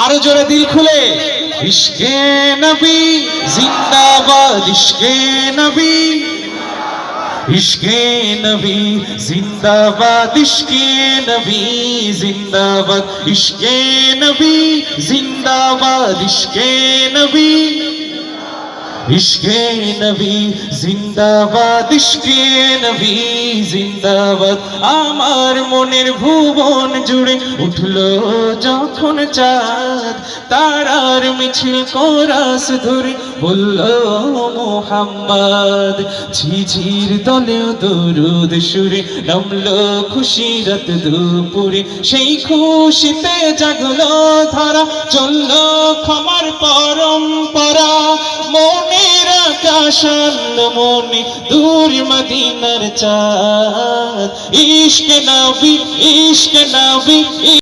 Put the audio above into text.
আরো জোরে দিল খুলে ইশকে নবী জিন্দাবাদ, ইশকে নবী, ইশকে নবী জিন্দাবাদ, ইশকে নবী জিন্দাবাদ, ইশকে নবী জিন্দাবাদ, ইশকে নবী, ইশকে নবী জিন্দাবাদ, ইশকে নবী জিন্দাবাদ। আমার মনের ভুবন জুড়ে উঠলো যখন চাঁদ, তারার মিছিল কোরাস ধরে বলল মুহাম্মদ। ঝিঝির দলেও দরুদ সুরে নামলো খুশিরাত দুপুরে, সেই খুশিতে জাগলো ধারা, চললো ক্ষমার পরম্পরা। মনের আকাশ মনে দূর মদিনার চাঁদ, ইশকে নবী, ইশকে নবী।